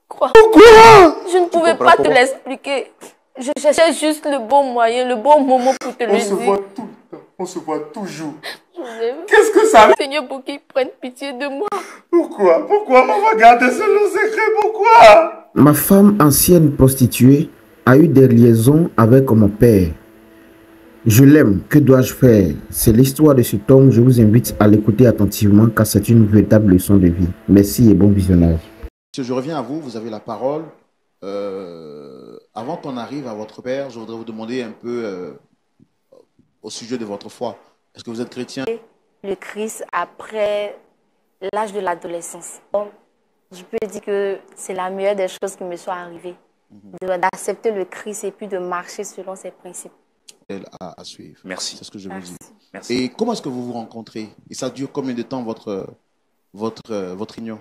Quoi? Pourquoi? Je ne pouvais pas te l'expliquer. Je cherchais juste le bon moyen, le bon moment pour te le dire. On se voit tout le temps. On se voit toujours. Joseph, Qu'est-ce que ça... Seigneur, pour qu'il prenne pitié de moi. Pourquoi? Pourquoi maman gardait ce long secret? Pourquoi? Ma femme ancienne prostituée a eu des liaisons avec mon père. Je l'aime, que dois-je faire? C'est l'histoire de cet homme, je vous invite à l'écouter attentivement car c'est une véritable leçon de vie. Merci et bon visionnage. Je reviens à vous, vous avez la parole. Avant qu'on arrive à votre père, je voudrais vous demander un peu au sujet de votre foi. Est-ce que vous êtes chrétien? Le Christ après l'âge de l'adolescence. Je peux dire que c'est la meilleure des choses qui me sont arrivées. D'accepter le Christ et puis de marcher selon ses principes. À suivre. Merci. C'est ce que je vous dis. Merci. Et comment est-ce que vous vous rencontrez? Et ça dure combien de temps votre union?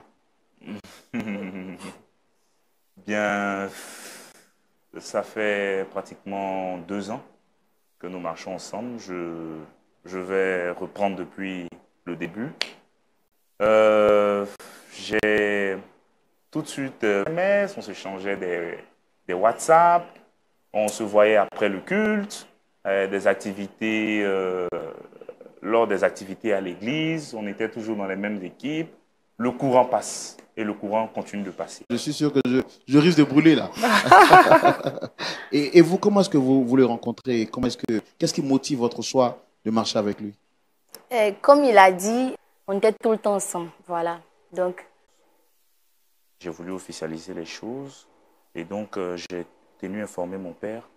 Bien, ça fait pratiquement 2 ans que nous marchons ensemble. Je vais reprendre depuis le début. J'ai tout de suite SMS, on s'échangeait des WhatsApp, on se voyait après le culte, des activités, lors des activités à l'église, on était toujours dans les mêmes équipes. Le courant passe et le courant continue de passer. Je suis sûr que je risque de brûler là. et vous, comment est-ce que vous le rencontrez? Qu'est-ce qui motive votre choix de marcher avec lui? Comme il a dit, on était tout le temps ensemble. Voilà. Donc, j'ai voulu officialiser les choses et donc j'ai tenu à informer mon père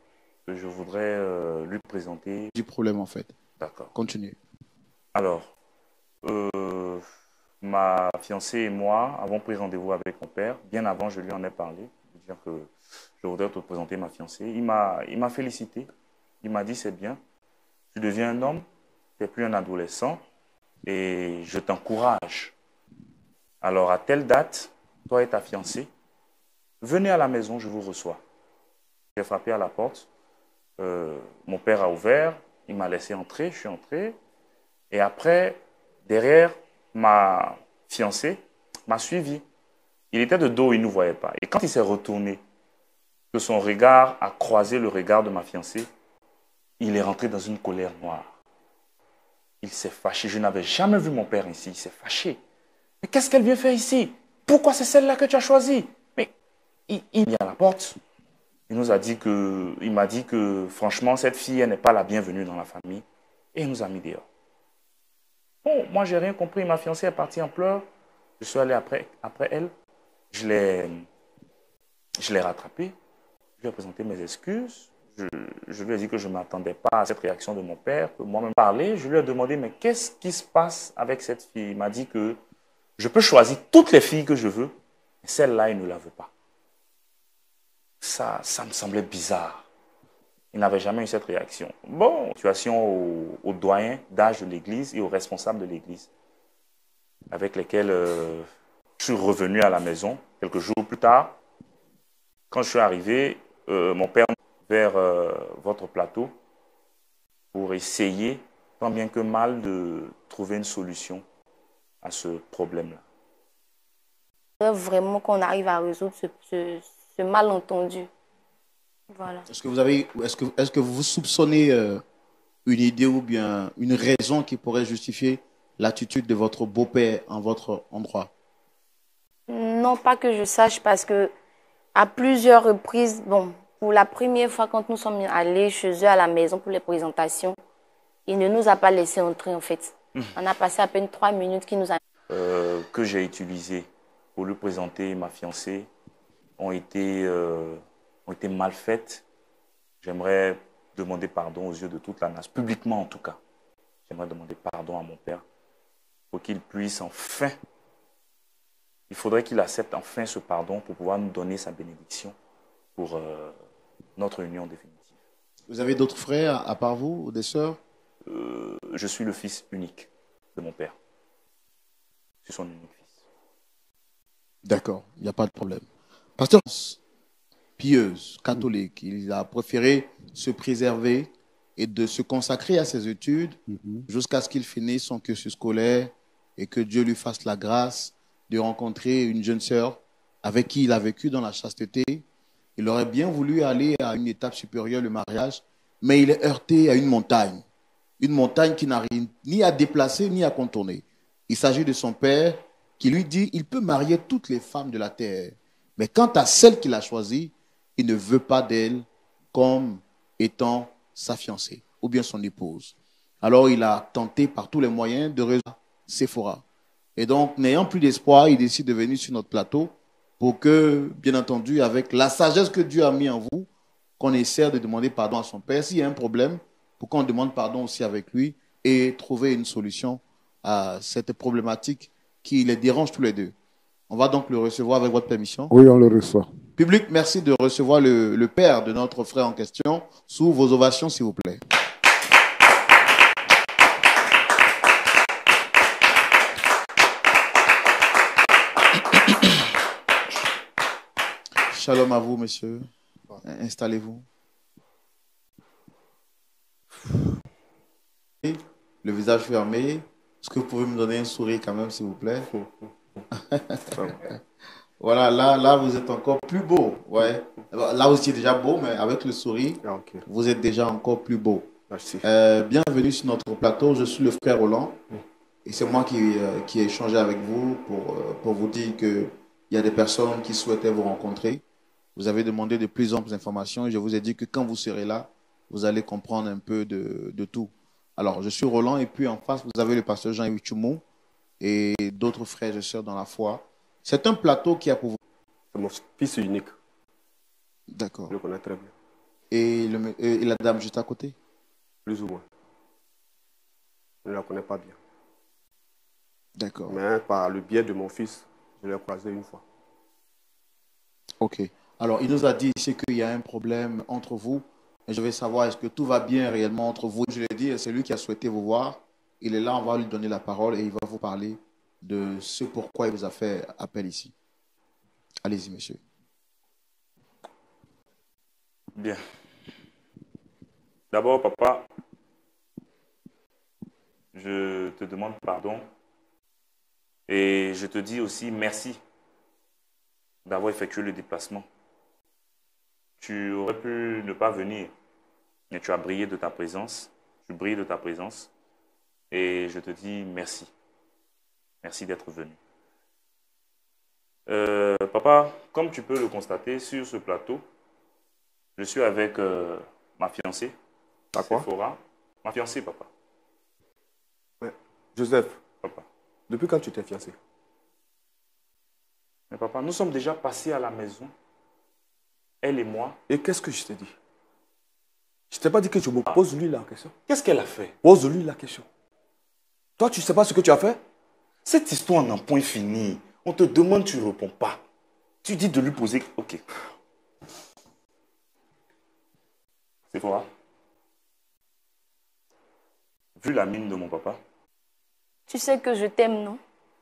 que je voudrais lui présenter. Du problème en fait. D'accord. Continue. Alors, ma fiancée et moi avons pris rendez-vous avec mon père. Bien avant, je lui en ai parlé. Je veux dire que je voudrais te présenter ma fiancée. Il m'a félicité. Il m'a dit, c'est bien. Tu deviens un homme, tu n'es plus un adolescent et je t'encourage. Alors, à telle date, toi et ta fiancée, venez à la maison, je vous reçois. J'ai frappé à la porte. Mon père a ouvert. Il m'a laissé entrer. Je suis entré. Et après, derrière, ma fiancée m'a suivi. Il était de dos, il ne nous voyait pas. Et quand il s'est retourné, que son regard a croisé le regard de ma fiancée, il est rentré dans une colère noire. Il s'est fâché. Je n'avais jamais vu mon père ici. Il s'est fâché. Mais qu'est-ce qu'elle vient faire ici? Pourquoi c'est celle-là que tu as choisie? Mais il est à la porte. Il m'a dit que franchement, cette fille, elle n'est pas la bienvenue dans la famille. Et il nous a mis dehors. Bon, moi, j'ai rien compris. Ma fiancée est partie en pleurs. Je suis allé après elle. Je l'ai rattrapée. Je lui ai présenté mes excuses. Je lui ai dit que je ne m'attendais pas à cette réaction de mon père, que moi-même parler. Je lui ai demandé, mais qu'est-ce qui se passe avec cette fille? Il m'a dit que je peux choisir toutes les filles que je veux, mais celle-là, il ne la veut pas. Ça me semblait bizarre. Il n'avait jamais eu cette réaction. Bon, situation aux doyens d'âge de l'Église et aux responsables de l'Église, avec lesquels je suis revenu à la maison quelques jours plus tard. Quand je suis arrivé, mon père vers votre plateau pour essayer, tant bien que mal, de trouver une solution à ce problème-là. Vraiment qu'on arrive à résoudre ce malentendu. Voilà. Est-ce que vous soupçonnez une idée ou bien une raison qui pourrait justifier l'attitude de votre beau-père en votre endroit? Non, pas que je sache, parce que à plusieurs reprises, bon, pour la première fois quand nous sommes allés chez eux à la maison pour les présentations, il ne nous a pas laissé entrer en fait. On a passé à peine 3 minutes qu'il nous a... que j'ai utilisé pour lui présenter ma fiancée ont été mal faites. J'aimerais demander pardon aux yeux de toute la nation, publiquement en tout cas. J'aimerais demander pardon à mon père pour qu'il puisse enfin, il faudrait qu'il accepte enfin ce pardon pour pouvoir nous donner sa bénédiction pour notre union définitive. Vous avez d'autres frères à part vous ou des sœurs? Je suis le fils unique de mon père. Je suis son unique fils. D'accord, il n'y a pas de problème. Pasteur, pieuse, catholique, il a préféré se préserver et de se consacrer à ses études jusqu'à ce qu'il finisse son cursus scolaire et que Dieu lui fasse la grâce de rencontrer une jeune sœur avec qui il a vécu dans la chasteté. Il aurait bien voulu aller à une étape supérieure, le mariage, mais il est heurté à une montagne qui n'arrive ni à déplacer ni à contourner. Il s'agit de son père qui lui dit il peut marier toutes les femmes de la terre, mais quant à celle qu'il a choisie, il ne veut pas d'elle comme étant sa fiancée ou bien son épouse. Alors il a tenté par tous les moyens de résoudre Séphora. Et donc, n'ayant plus d'espoir, il décide de venir sur notre plateau pour que, bien entendu, avec la sagesse que Dieu a mis en vous, qu'on essaie de demander pardon à son père. S'il y a un problème, pour qu'on demande pardon aussi avec lui et trouver une solution à cette problématique qui les dérange tous les deux. On va donc le recevoir avec votre permission. Oui, on le reçoit. Public, merci de recevoir le père de notre frère en question sous vos ovations, s'il vous plaît. Shalom à vous, monsieur. Installez-vous. Le visage fermé. Est-ce que vous pouvez me donner un sourire quand même, s'il vous plaît? Voilà, là, vous êtes encore plus beau. Ouais. Là aussi, déjà beau, mais avec le sourire, vous êtes déjà encore plus beau. Merci. Bienvenue sur notre plateau. Je suis le frère Roland. Et c'est moi qui ai échangé avec vous pour vous dire qu'il y a des personnes qui souhaitaient vous rencontrer. Vous avez demandé de plus amples informations et je vous ai dit que quand vous serez là, vous allez comprendre un peu de tout. Alors, je suis Roland et puis en face, vous avez le pasteur Jean-Yves Tchoumou et d'autres frères et sœurs dans la foi. C'est un plateau qui a pour vous. C'est mon fils unique. D'accord. Je le connais très bien. Et la dame juste à côté? Plus ou moins. Je ne la connais pas bien. D'accord. Mais par le biais de mon fils, je l'ai croisé une fois. Ok. Alors, il nous a dit ici qu'il y a un problème entre vous. Et je vais savoir, est-ce que tout va bien réellement entre vous? Je l'ai dit, c'est lui qui a souhaité vous voir. Il est là, on va lui donner la parole et il va vous parler de ce pourquoi il vous a fait appel ici. Allez-y, monsieur. Bien. D'abord, papa, je te demande pardon et je te dis aussi merci d'avoir effectué le déplacement. Tu aurais pu ne pas venir, mais tu as brillé de ta présence. Tu brilles de ta présence et je te dis merci. Merci d'être venu. Papa, comme tu peux le constater sur ce plateau, je suis avec ma fiancée, Séphora. Ma fiancée, papa. Ouais. Joseph, Papa. depuis quand tu t'es fiancé? Mais papa, nous sommes déjà passés à la maison, elle et moi. Et qu'est-ce que je t'ai dit? Je t'ai pas dit que tu me poses lui la question. Qu'est-ce qu'elle a fait? Pose-lui la question. Toi, tu ne sais pas ce que tu as fait? Cette histoire n'a point fini. On te demande, tu ne réponds pas. Tu dis de lui poser... Ok. Séphora, vu la mine de mon papa, Tu sais que je t'aime, non?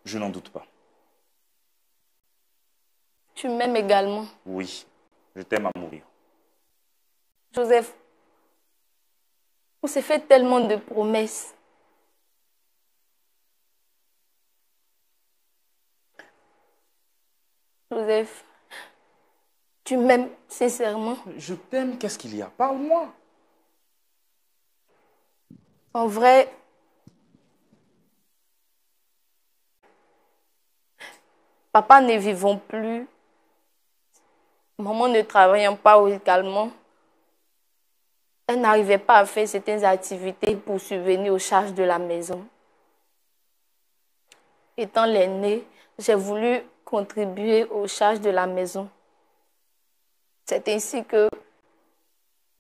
je n'en doute pas. Tu m'aimes également. Oui, je t'aime à mourir. Joseph, on s'est fait tellement de promesses. Joseph, tu m'aimes sincèrement? Je t'aime, qu'est-ce qu'il y a? Parle-moi. En vrai, papa ne vivons plus, maman ne travaillant pas également. Elle n'arrivait pas à faire certaines activités pour subvenir aux charges de la maison. Étant l'aînée, j'ai voulu contribuer aux charges de la maison. C'est ainsi que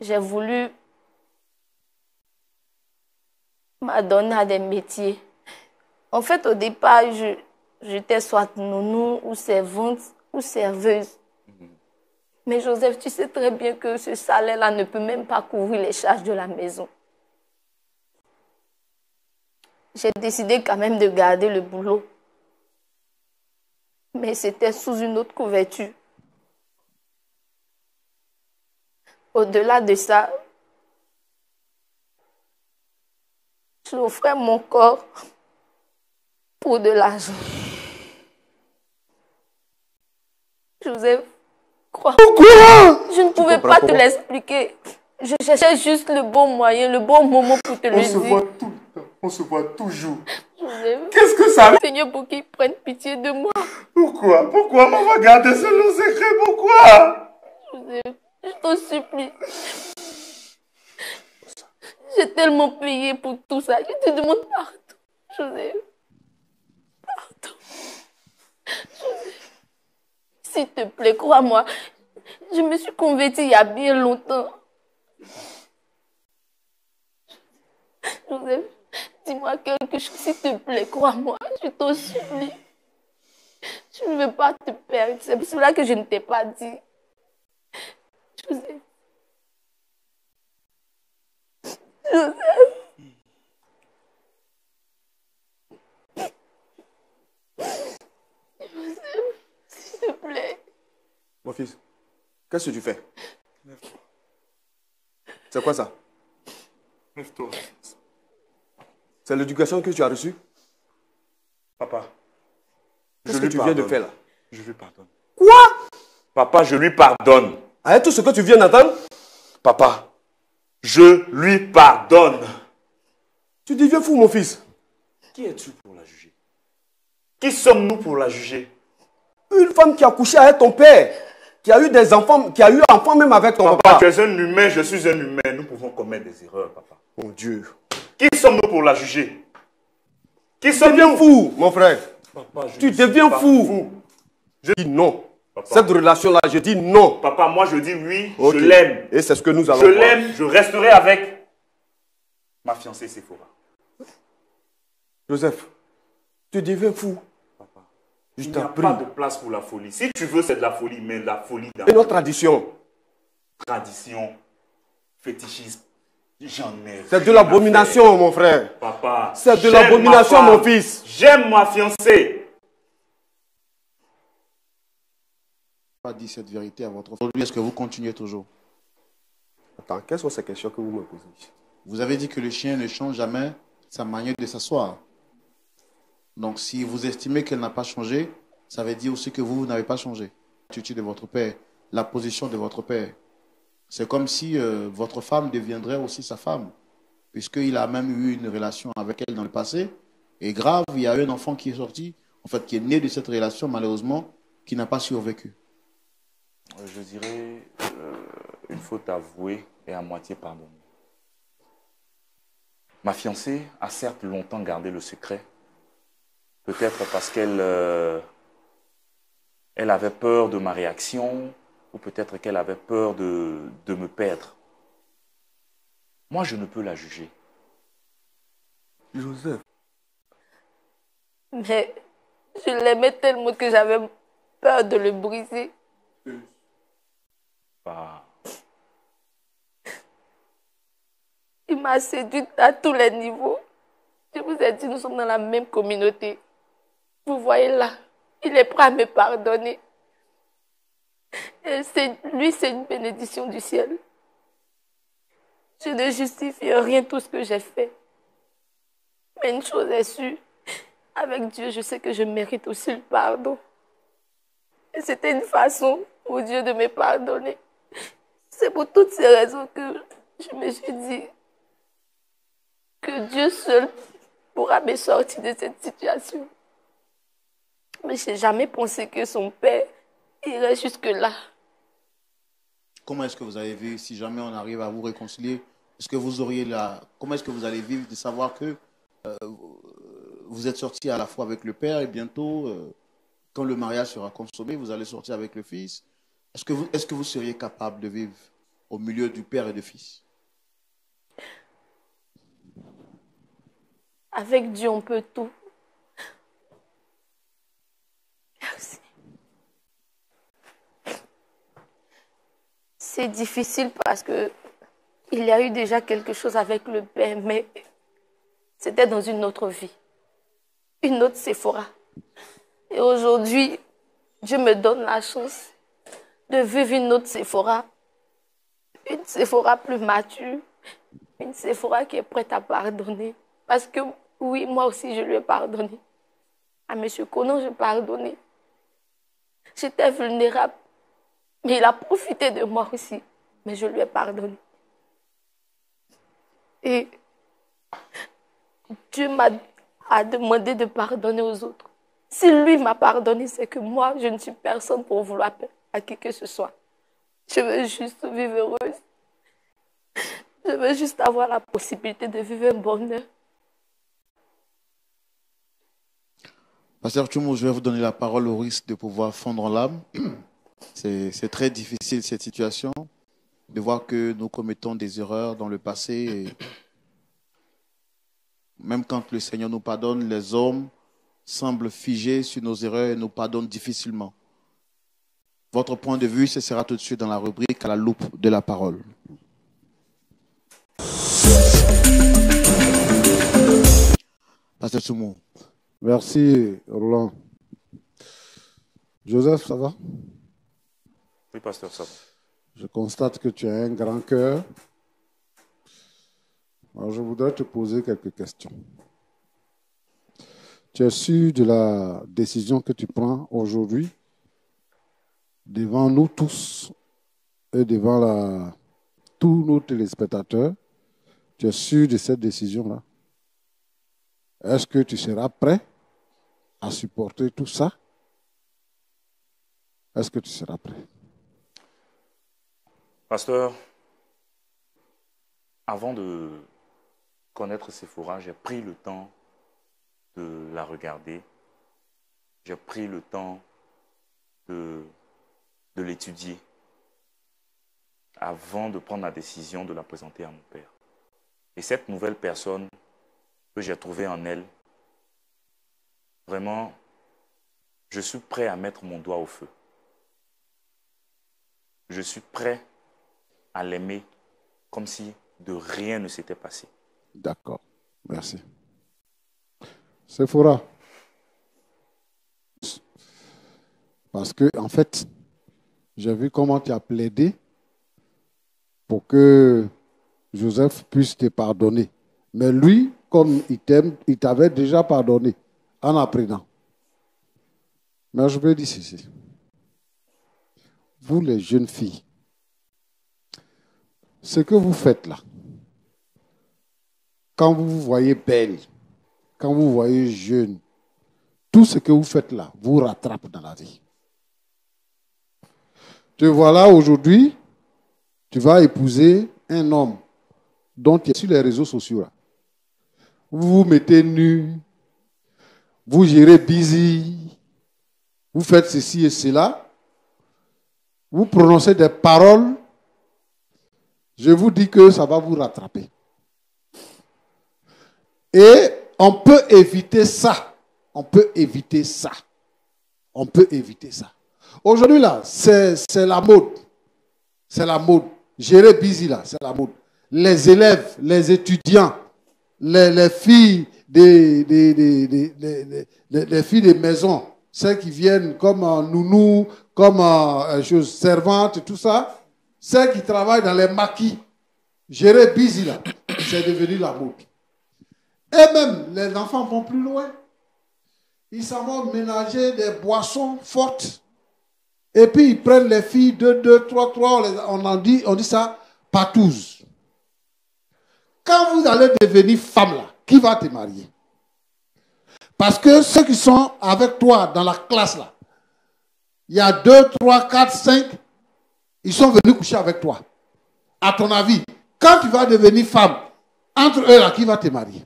j'ai voulu m'adonner à des métiers. En fait, au départ, j'étais soit nounou ou servante ou serveuse. Mais Joseph, tu sais très bien que ce salaire-là ne peut même pas couvrir les charges de la maison. J'ai décidé quand même de garder le boulot. Mais c'était sous une autre couverture. Au-delà de ça, j'offrais mon corps pour de l'argent. Joseph, crois. Pourquoi? Je ne pouvais pas te l'expliquer. Je cherchais juste le bon moyen, le bon moment pour te le On se voit dire. tout le temps. On se voit toujours. Joseph, Qu'est-ce que ça veut? Seigneur, pour qu'il prenne pitié de moi. Pourquoi? Pourquoi maman garder ce long secret? Pourquoi? Joseph, je t'en supplie. J'ai tellement payé pour tout ça. Je te demande pardon. Joseph. Pardon. Joseph. S'il te plaît, crois-moi. Je me suis convertie il y a bien longtemps. Joseph, dis-moi quelque chose, s'il te plaît, crois-moi. Je t'en supplie. Je ne veux pas te perdre. C'est pour cela que je ne t'ai pas dit. Joseph. Joseph. Joseph, s'il te plaît. Mon fils, qu'est-ce que tu fais? C'est quoi ça? Lève-toi. C'est l'éducation que tu as reçue? Papa, Qu'est-ce que tu viens de faire là? Je lui pardonne. Quoi? Papa, je lui pardonne. Avec tout ce que tu viens d'entendre? Papa, je lui pardonne. Tu deviens fou, mon fils. Qui es-tu pour la juger? Qui sommes-nous pour la juger? Une femme qui a couché avec ton père, qui a eu des enfants, qui a eu enfant même avec ton Papa, papa. tu es un humain, je suis un humain. Nous pouvons commettre des erreurs, papa. Mon Dieu. Qui sommes-nous pour la juger? Qui Tu deviens sommes-nous? fou, mon frère. Papa, je Tu ne suis deviens pas fou. Je dis non. Papa. Cette relation-là, je dis non. Papa, moi je dis oui, Ok. je l'aime. Et c'est ce que nous allons Je voir. l'aime, je resterai avec ma fiancée Sephora. Joseph, tu deviens fou. Papa, Je il n'y t'en a prie. pas de place pour la folie. Si tu veux, c'est de la folie, mais la folie dans Et notre tradition, tradition, fétichisme, j'en ai c'est de rien l'abomination, mon frère. à faire. Papa, C'est de j'aime l'abomination, ma femme. mon fils. J'aime ma fiancée. Pas dit cette vérité à votre aujourd'hui. Est-ce que vous continuez toujours? Attends, quelles sont ces questions que vous me posez? Vous avez dit que le chien ne change jamais sa manière de s'asseoir. Donc, si vous estimez qu'elle n'a pas changé, ça veut dire aussi que vous n'avez pas changé. L'attitude de votre père, la position de votre père. C'est comme si votre femme deviendrait aussi sa femme, puisqu'il a même eu une relation avec elle dans le passé. Et grave, il y a un enfant qui est sorti, en fait, qui est né de cette relation, malheureusement, qui n'a pas survécu. Je dirais une faute avouée et à moitié pardonnée. Ma fiancée a certes longtemps gardé le secret, peut-être parce qu'elle elle avait peur de ma réaction, ou peut-être qu'elle avait peur de me perdre. Moi, je ne peux la juger. Joseph. Mais je l'aimais tellement que j'avais peur de le briser. Bah, Il m'a séduite à tous les niveaux. Je vous ai dit, nous sommes dans la même communauté. Vous voyez là, il est prêt à me pardonner. Et lui, c'est une bénédiction du ciel. Je ne justifie rien tout ce que j'ai fait. Mais une chose est sûre, avec Dieu, je sais que je mérite aussi le pardon. Et c'était une façon pour Dieu de me pardonner. C'est pour toutes ces raisons que je me suis dit que Dieu seul pourra me sortir de cette situation. Mais je n'ai jamais pensé que son père irait jusque-là. Comment est-ce que vous avez vu, si jamais on arrive à vous réconcilier, est-ce que vous auriez comment est-ce que vous allez vivre de savoir que vous êtes sorti à la fois avec le père et bientôt, quand le mariage sera consommé, vous allez sortir avec le fils. Est-ce que vous seriez capable de vivre au milieu du père et du fils? Avec Dieu, on peut tout. Merci. C'est difficile parce que il y a eu déjà quelque chose avec le père, mais c'était dans une autre vie. Une autre Sephora. Et aujourd'hui, Dieu me donne la chance de vivre une autre Sephora. Une Sephora plus mature. Une Sephora qui est prête à pardonner. Parce que, oui, moi aussi, je lui ai pardonné. À M. Conan, j'ai pardonné. J'étais vulnérable. Mais il a profité de moi aussi. Mais je lui ai pardonné. Et Dieu a demandé de pardonner aux autres. Si lui m'a pardonné, c'est que moi, je ne suis personne pour vouloir à qui que ce soit. Je veux juste vivre heureuse. Je veux juste avoir la possibilité de vivre un bonheur. Pasteur Tchoumo, je vais vous donner la parole au risque de pouvoir fondre en l'âme. C'est très difficile cette situation, de voir que nous commettons des erreurs dans le passé. Et même quand le Seigneur nous pardonne, les hommes semblent figés sur nos erreurs et nous pardonnent difficilement. Votre point de vue, ce sera tout de suite dans la rubrique à la loupe de la parole. Pasteur Tchoumo. Merci, Roland. Joseph, ça va? Oui, pasteur, ça va. Je constate que tu as un grand cœur. Alors, je voudrais te poser quelques questions. Tu es sûr de la décision que tu prends aujourd'hui devant nous tous et devant tous nos téléspectateurs? Tu es sûr de cette décision-là? Est-ce que tu seras prêt à supporter tout ça? Est-ce que tu seras prêt? Pasteur, avant de connaître Séphora, j'ai pris le temps de la regarder. J'ai pris le temps de l'étudier avant de prendre la décision de la présenter à mon père. Et cette nouvelle personne que j'ai trouvée en elle, vraiment, je suis prêt à mettre mon doigt au feu. Je suis prêt à l'aimer comme si de rien ne s'était passé. D'accord, merci. Séphora. Parce que, en fait, j'ai vu comment tu as plaidé pour que Joseph puisse te pardonner. Mais lui, comme il t'aime, il t'avait déjà pardonné en apprenant. Mais je veux dire ceci. Vous, les jeunes filles, ce que vous faites là, quand vous vous voyez belle, quand vous vous voyez jeune, tout ce que vous faites là vous rattrape dans la vie. Te voilà aujourd'hui, tu vas épouser un homme dont tu es sur les réseaux sociaux là. Vous vous mettez nu, vous gérez busy, vous faites ceci et cela, vous prononcez des paroles, je vous dis que ça va vous rattraper. Et on peut éviter ça. On peut éviter ça. On peut éviter ça. Aujourd'hui là, c'est la mode. C'est la mode. Gérer busy là, c'est la mode. Les élèves, les étudiants, les filles des filles des maisons, celles qui viennent comme nounou, comme servantes, tout ça, celles qui travaillent dans les maquis, gérer busy là, c'est devenu la mode. Et même les enfants vont plus loin. Ils s'en vont ménager des boissons fortes. Et puis ils prennent les filles 2, 3, on dit ça, patouze. Quand vous allez devenir femme là, qui va te marier? Parce que ceux qui sont avec toi dans la classe là, il y a 2, 3, 4, 5, ils sont venus coucher avec toi. À ton avis, quand tu vas devenir femme, entre eux là, qui va te marier?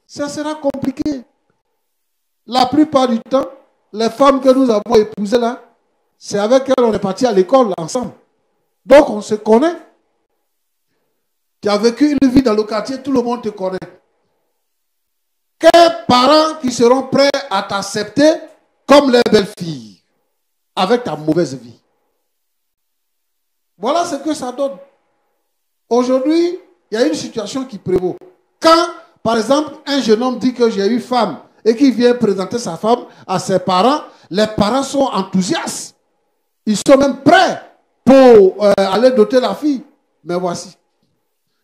Ça sera compliqué. La plupart du temps, les femmes que nous avons épousées là, c'est avec elles on est parti à l'école ensemble. Donc on se connaît. Tu as vécu une vie dans le quartier, tout le monde te connaît. Quels parents qui seront prêts à t'accepter comme les belles-filles avec ta mauvaise vie? Voilà ce que ça donne. Aujourd'hui, il y a une situation qui prévaut. Quand, par exemple, un jeune homme dit que j'ai eu femme et qu'il vient présenter sa femme à ses parents, les parents sont enthousiastes. Ils sont même prêts pour aller doter la fille. Mais voici,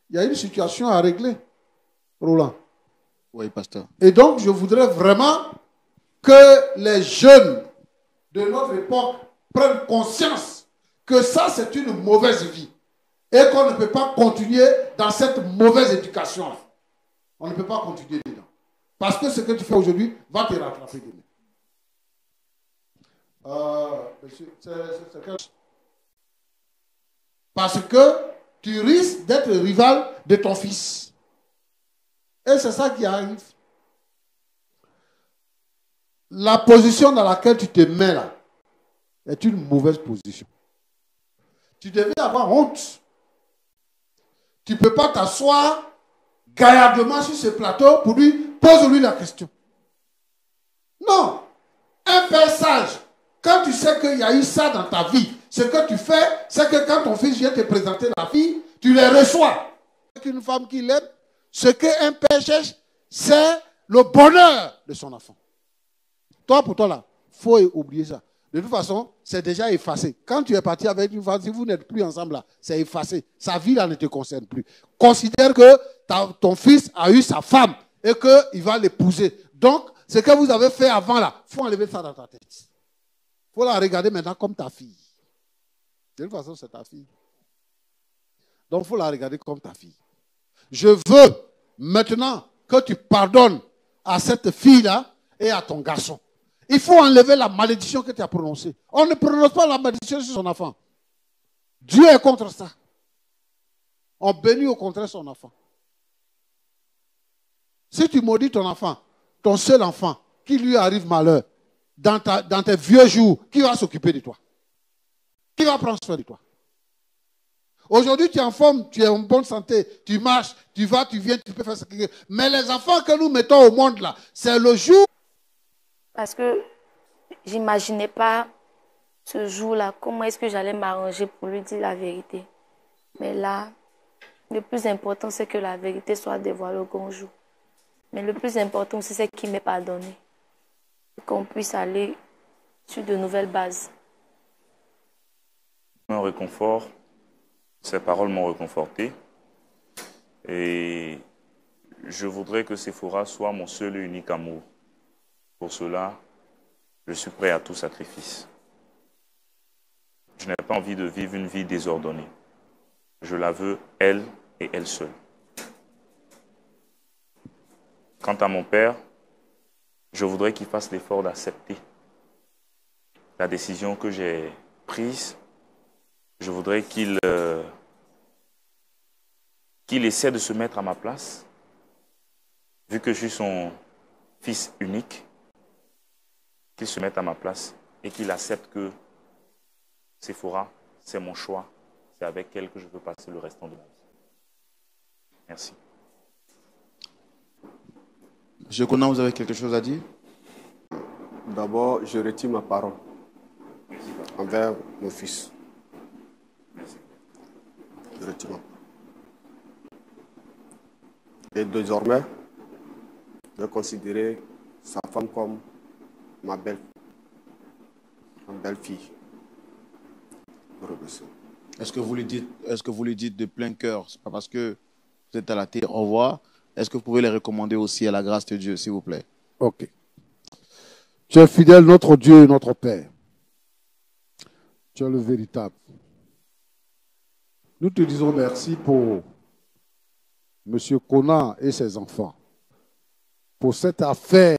il y a une situation à régler, Roland. Oui, pasteur. Et donc, je voudrais vraiment que les jeunes de notre époque prennent conscience que ça, c'est une mauvaise vie et qu'on ne peut pas continuer dans cette mauvaise éducation-là. On ne peut pas continuer dedans. Parce que ce que tu fais aujourd'hui va te rattraper demain. Monsieur, parce que tu risques d'être rival de ton fils. Et c'est ça qui arrive. La position dans laquelle tu te mets là est une mauvaise position. Tu devais avoir honte. Tu ne peux pas t'asseoir gaillardement sur ce plateau pour lui poser la question. Non. Un père sage, quand tu sais qu'il y a eu ça dans ta vie, ce que tu fais, c'est que quand ton fils vient te présenter la fille, tu les reçois. Avec une femme qui l'aime, ce qu'un père cherche, c'est le bonheur de son enfant. Toi, pour toi, là, il faut oublier ça. De toute façon, c'est déjà effacé. Quand tu es parti avec une femme, si vous n'êtes plus ensemble, là, c'est effacé. Sa vie, là, ne te concerne plus. Considère que ton fils a eu sa femme et qu'il va l'épouser. Donc, ce que vous avez fait avant, là, il faut enlever ça dans ta tête. Il faut la regarder maintenant comme ta fille. De toute façon, c'est ta fille. Donc, il faut la regarder comme ta fille. Je veux maintenant que tu pardonnes à cette fille-là et à ton garçon. Il faut enlever la malédiction que tu as prononcée. On ne prononce pas la malédiction sur son enfant. Dieu est contre ça. On bénit au contraire son enfant. Si tu maudis ton enfant, ton seul enfant, qui lui arrive malheur, dans tes vieux jours, qui va s'occuper de toi? Qui va prendre soin de toi? Aujourd'hui, tu es en forme, tu es en bonne santé, tu marches, tu vas, tu viens, tu peux faire ce que tu veux. Mais les enfants que nous mettons au monde là, c'est le jour. Parce que j'imaginais pas ce jour-là, comment est-ce que j'allais m'arranger pour lui dire la vérité. Mais là, le plus important, c'est que la vérité soit dévoilée au grand jour. Mais le plus important aussi, c'est qu'il m'ait pardonné. Qu'on puisse aller sur de nouvelles bases. Un réconfort, ces paroles m'ont réconforté. Et je voudrais que Séphora soit mon seul et unique amour. Pour cela, je suis prêt à tout sacrifice. Je n'ai pas envie de vivre une vie désordonnée. Je la veux, elle et elle seule. Quant à mon père, je voudrais qu'il fasse l'effort d'accepter la décision que j'ai prise. Je voudrais qu'il essaie de se mettre à ma place, vu que je suis son fils unique, qu'il se mette à ma place et qu'il accepte que Séphora, c'est mon choix, c'est avec elle que je veux passer le restant de ma vie. Merci. Monsieur Conan, vous avez quelque chose à dire? D'abord, je retire ma parole envers mon fils. Je retire ma parole. Et désormais, je vais considérer sa femme comme ma belle-fille. Est-ce que vous lui dites de plein cœur? C'est pas parce que vous êtes à la télé, au revoir. Est-ce que vous pouvez les recommander aussi à la grâce de Dieu, s'il vous plaît? Ok. Tu es fidèle, notre Dieu et notre Père. Tu es le véritable. Nous te disons merci pour M. Conan et ses enfants. Pour cette affaire.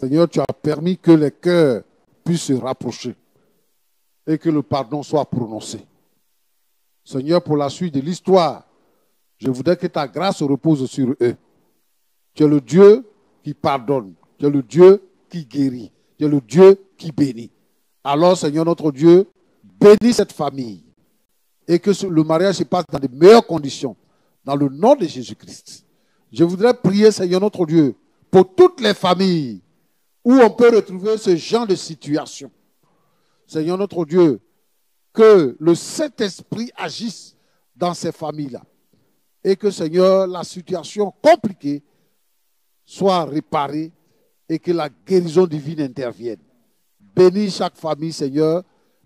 Seigneur, tu as permis que les cœurs puissent se rapprocher et que le pardon soit prononcé. Seigneur, pour la suite de l'histoire, je voudrais que ta grâce repose sur eux. Tu es le Dieu qui pardonne. Tu es le Dieu qui guérit. Tu es le Dieu qui bénit. Alors, Seigneur notre Dieu, bénis cette famille et que le mariage se passe dans de meilleures conditions. Dans le nom de Jésus-Christ. Je voudrais prier, Seigneur notre Dieu, pour toutes les familles où on peut retrouver ce genre de situation. Seigneur notre Dieu, que le Saint-Esprit agisse dans ces familles-là. Et que, Seigneur, la situation compliquée soit réparée et que la guérison divine intervienne. Bénis chaque famille, Seigneur.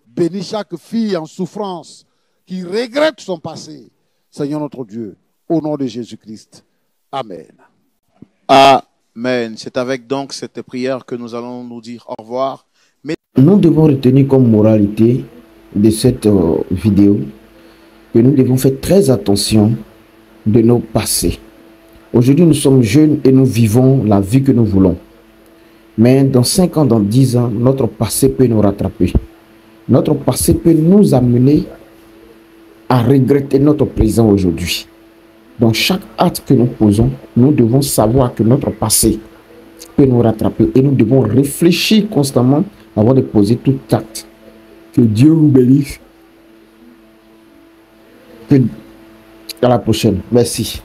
Bénis chaque fille en souffrance qui regrette son passé. Seigneur notre Dieu, au nom de Jésus-Christ. Amen. Amen. C'est avec donc cette prière que nous allons nous dire au revoir. Nous devons retenir comme moralité de cette vidéo que nous devons faire très attention de nos passés. Aujourd'hui, nous sommes jeunes et nous vivons la vie que nous voulons. Mais dans 5 ans, dans 10 ans, notre passé peut nous rattraper. Notre passé peut nous amener à regretter notre présent aujourd'hui. Donc, chaque acte que nous posons, nous devons savoir que notre passé peut nous rattraper et nous devons réfléchir constamment avant de poser tout acte. Que Dieu vous bénisse. À la prochaine. Merci.